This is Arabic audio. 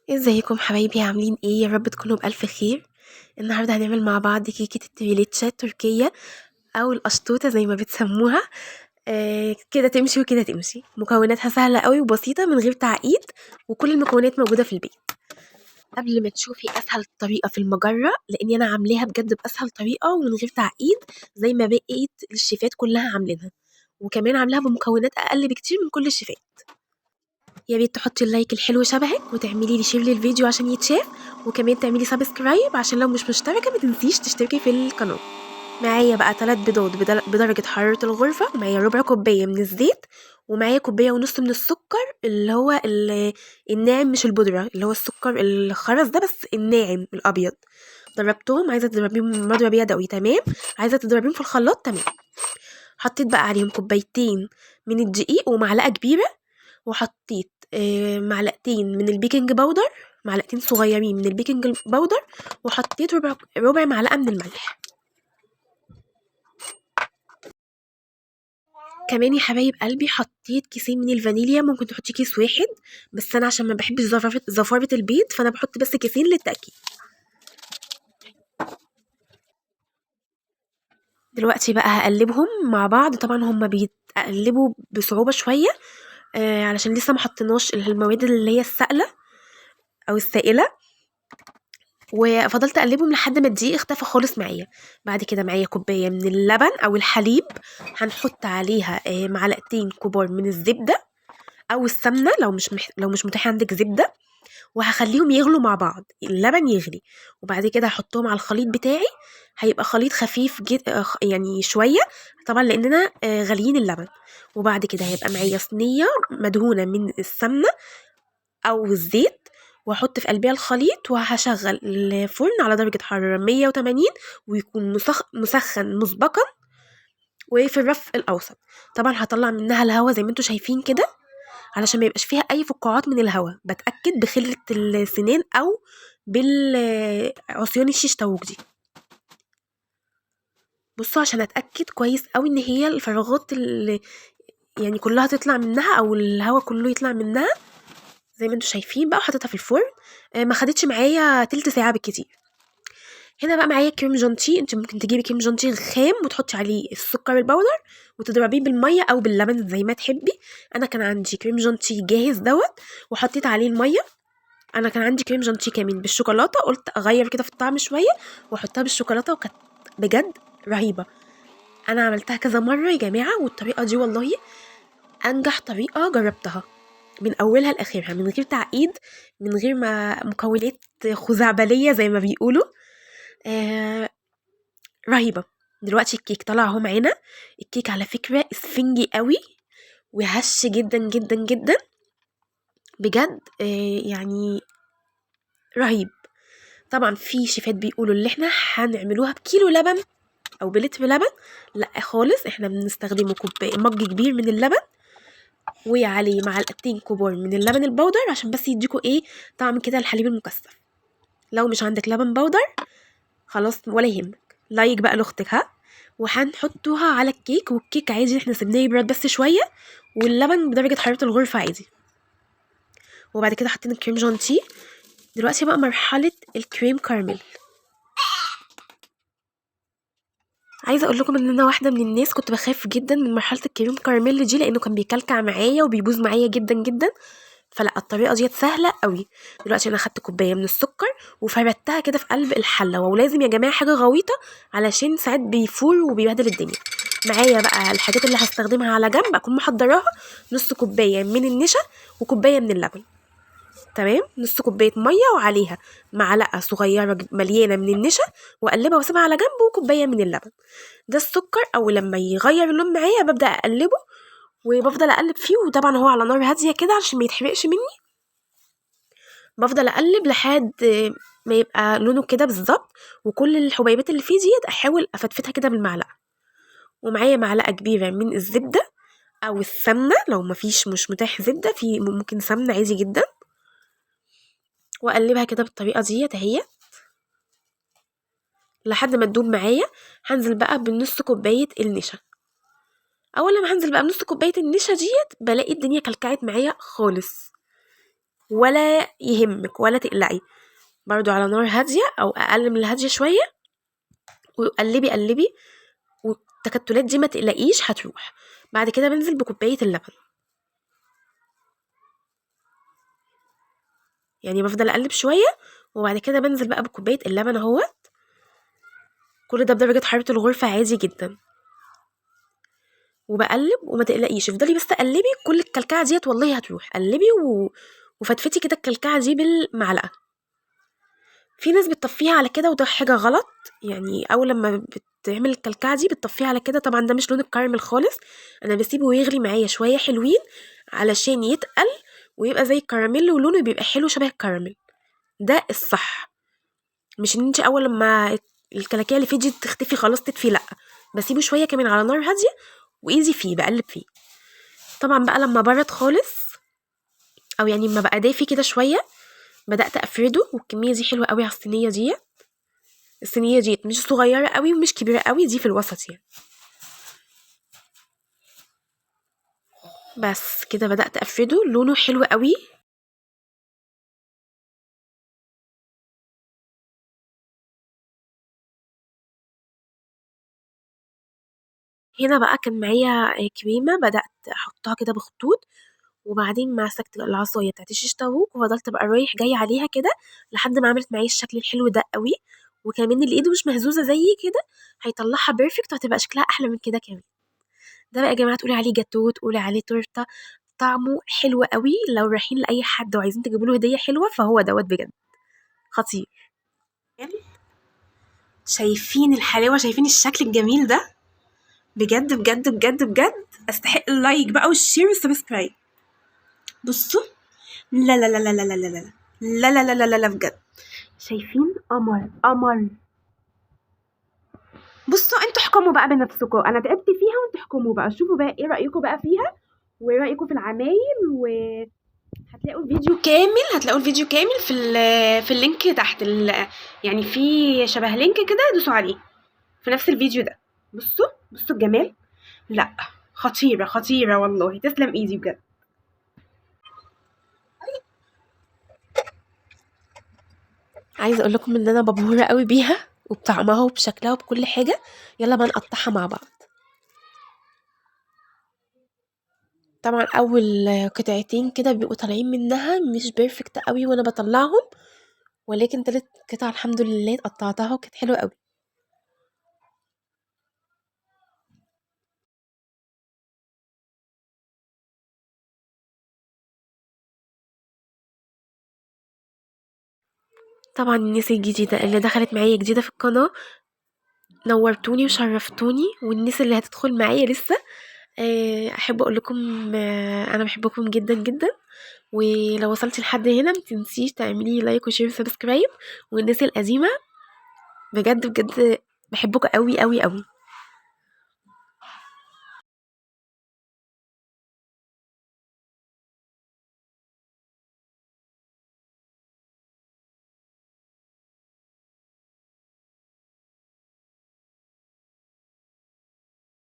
ازيكم حبايبي عاملين ايه؟ يا رب تكونوا بألف خير. النهارده هنعمل مع بعض كيكة التريليتشا التركية او القشطوطة زي ما بتسموها. كده تمشي وكده تمشي. مكوناتها سهلة قوي وبسيطة من غير تعقيد، وكل المكونات موجودة في البيت. قبل ما تشوفي اسهل طريقة في المجرة، لاني انا عاملاها بجد باسهل طريقة ومن غير تعقيد زي ما بقيت الشيفات كلها عاملينها، وكمان عاملاها بمكونات اقل بكتير من كل الشيفات. يا ريت تحطي اللايك الحلو شبهك وتعملي لي شير للفيديو عشان يتشاف، وكمان تعملي سبسكرايب عشان لو مش مشتركة ما تنسيش تشتركي في القناة. معايا بقى 3 بيضات بدرجة حرارة الغرفة، ومعايا ربع كوباية من الزيت، ومعايا كوباية ونص من السكر اللي هو الناعم مش البودرة، اللي هو السكر الخرز ده بس الناعم الأبيض. ضربتهم، عايزة تضربيهم مضرب يدوي تمام، عايزة تضربيهم في الخلاط تمام. حطيت بقى عليهم كوبايتين من الدقيق ومعلقة كبيرة، وحطيت معلقتين من البيكنج باودر، معلقتين صغيرين من البيكنج باودر، وحطيت ربع معلقة من الملح. كمان يا حبايب قلبي حطيت كيسين من الفانيليا، ممكن تحطي كيس واحد، بس انا عشان ما بحبش زفارة البيض فانا بحط بس كيسين للتأكيد. دلوقتي بقى هقلبهم مع بعض، طبعا هما بيتقلبوا بصعوبة شوية علشان لسه ما حطيناش المواد اللي هي السائلة او السائلة، وفضلت اقلبهم لحد ما الدقيق اختفى خالص معايا. بعد كده معايا كوبايه من اللبن او الحليب، هنحط عليها معلقتين كبار من الزبده او السمنه لو مش متاح عندك زبده، وهخليهم يغلوا مع بعض، اللبن يغلي، وبعد كده هحطهم على الخليط بتاعي. هيبقى خليط خفيف يعني شويه، طبعا لاننا غاليين اللبن. وبعد كده هيبقى معايا صينيه مدهونه من السمنه او الزيت، واحط في قلبها الخليط، وهشغل الفرن على درجة حرارة 180، ويكون مسخن مسبقا وفي الرف الاوسط. طبعا هطلع منها الهواء زي ما انتم شايفين كده، علشان ما يبقاش فيها اي فقاعات من الهواء. بتأكد بخلة السنان او بالعصيان الشيش طاووق دي. بصوا عشان اتأكد كويس قوي ان هي الفراغات اللي يعني كلها تطلع منها او الهواء كله يطلع منها زي ما انتم شايفين بقى، وحطيتها في الفرن. ما خدتش معايا تلت ساعة بالكتير. هنا بقى معايا كريم جانتيه، انت ممكن تجيبي كريم جانتيه خام وتحطي عليه السكر البودر وتضربيه بالميه او باللبن زي ما تحبي. انا كان عندي كريم جانتيه جاهز دوت، وحطيت عليه الميه. انا كان عندي كريم جانتيه كمان بالشوكولاته، قلت اغير كده في الطعم شويه واحطها بالشوكولاته، وكانت بجد رهيبه. انا عملتها كذا مره يا جماعه، والطريقه دي والله انجح طريقه جربتها من اولها لاخرها من غير تعقيد، من غير ما مكونات خزعبليه زي ما بيقولوا. آه رهيبة. دلوقتي الكيك طلع اهو معانا. الكيك على فكرة اسفنجي قوي وهش جدا جدا جدا، بجد يعني رهيب. طبعا في شيفات بيقولوا اللي احنا هنعملوها بكيلو لبن او بلتر لبن، لا خالص، احنا بنستخدمه كوبايه مج كبير من اللبن، وعليه معلقتين كبار من اللبن البودر عشان بس يديكوا ايه طعم كده الحليب المكثف. لو مش عندك لبن بودر خلاص ولا يهمك، لايك بقى لاختك ها. وهنحطوها على الكيك، والكيك عادي احنا سيبناه يبرد بس شويه، واللبن بدرجه حراره الغرفه عادي. وبعد كده حطينا الكريم جانتيه. دلوقتي بقى مرحله الكريم كراميل. عايزه اقول لكم ان انا واحده من الناس كنت بخاف جدا من مرحله الكريم كراميل دي، لانه كان بيكلكع معايا وبيبوظ معايا جدا جدا. فلا الطريقه ديت سهله قوي. دلوقتي انا خدت كوبايه من السكر وفردتها كده في قلب الحله، ولازم يا جماعه حاجه غويطه علشان ساعات بيفور وبيبهدل الدنيا. معايا بقى الحاجات اللي هستخدمها على جنب اكون محضراها: نص كوبايه من النشا وكوبايه من اللبن، تمام، نص كوبايه ميه وعليها معلقه صغيره مليانه من النشا، واقلبها واسيبها على جنب، وكوبايه من اللبن. ده السكر. اول لما يغير اللون معايا ببدا اقلبه، وبفضل اقلب فيه، وطبعا هو على نار هاديه كده عشان ما يتحرقش مني. بفضل اقلب لحد ما يبقى لونه كده بالظبط، وكل الحبيبات اللي فيه ديت احاول افتفتها كده بالمعلقه. ومعايا معلقه كبيره من الزبده او السمنه، لو مفيش مش متاح زبده في ممكن سمنه عادي جدا، واقلبها كده بالطريقه ديت اهي لحد ما تدوب معايا. هنزل بقى بنص كوبايه النشا. اول لما هنزل بقى بنص كوبايه النشا ديت بلاقي الدنيا كلكعت معايا خالص. ولا يهمك ولا تقلقي، برضو على نار هاديه او اقل من الهاديه شويه، وقلبي قلبي، والتكتلات دي ما تقلقيش هتروح. بعد كده بنزل بكوبايه اللبن، يعني بفضل اقلب شويه وبعد كده بنزل بقى بكوبايه اللبن اهوت. كل ده بدرجه حراره الغرفه عادي جدا، وبقلب وما تقلقيش، افضلي بس تقلبي، كل الكلكعه ديت والله هتروح. قلبي وفتفتي كده الكلكعه دي بالمعلقه. في ناس بتطفيها على كده وده حاجه غلط، يعني اول لما بتعمل الكلكعه دي بتطفيها على كده، طبعا ده مش لون الكراميل خالص. انا بسيبه يغلي معايا شويه حلوين علشان يتقل ويبقى زي الكراميل ولونه بيبقى حلو شبه الكراميل، ده الصح. مش ان انت اول لما الكلاكيع اللي فيه دي تختفي خلاص تطفي، لا، بسيبه شويه كمان على نار هاديه وايزي فيه، بقلب فيه. طبعا بقى لما برد خالص او يعني لما بقى دافي كده شويه بدات افرده، والكميه دي حلوه قوي على الصينيه دي. الصينيه دي مش صغيره قوي ومش كبيره قوي، دي في الوسط يعني. بس كده بدات افرده، لونه حلو قوي. هنا بقى كان معايا كريمه، بدات احطها كده بخطوط، وبعدين مسكت العصايه بتاعت الشيش طاووق وفضلت بقى رايح جاي عليها كده لحد ما عملت معايا الشكل الحلو ده قوي. وكمان اللي ايده مش مهزوزه زي كده هيطلعها بيرفكت وهتبقى شكلها احلى من كده كمان. ده بقى يا جماعه تقولي عليه جاتوه، تقولي عليه تورته، طعمه حلو قوي. لو رايحين لاي حد وعايزين تجيبوا له هديه حلوه فهو دوت بجد خطير. شايفين الحلاوه؟ شايفين الشكل الجميل ده؟ بجد بجد بجد بجد استحق اللايك بقى والشير والسبسكرايب. بصوا، لا لا لا لا لا لا لا لا لا لا لا لا لا لا بجد، شايفين؟ قمر قمر. بصوا انتوا احكموا بقى بنفسكم، انا تعبت فيها وانتوا احكموا بقى، شوفوا بقى ايه رايكم بقى فيها وايه رايكم في العمايل. وهتلاقوا الفيديو كامل، هتلاقوا الفيديو كامل في اللينك تحت يعني في شبه لينك كده دوسوا عليه في نفس الفيديو ده. بصوا بصوا الجمال، لا خطيره خطيره والله، تسلم ايدي بجد. عايزه اقول لكم ان انا مبهوره قوي بيها وبطعمها وبشكلها وبكل حاجه. يلا بقى نقطعها مع بعض. طبعا اول قطعتين كده بيبقوا طالعين منها مش بيرفكت قوي وانا بطلعهم، ولكن تالت قطعه الحمد لله قطعتها وكانت حلوه قوي. طبعا الناس الجديده اللي دخلت معايا جديده في القناه نورتوني وشرفتوني، والناس اللي هتدخل معايا لسه احب اقول لكم انا بحبكم جدا جدا. ولو وصلتي لحد هنا متنسيش تعملي لايك وشير وسبسكرايب. والناس القديمه بجد بجد بحبكم قوي قوي قوي.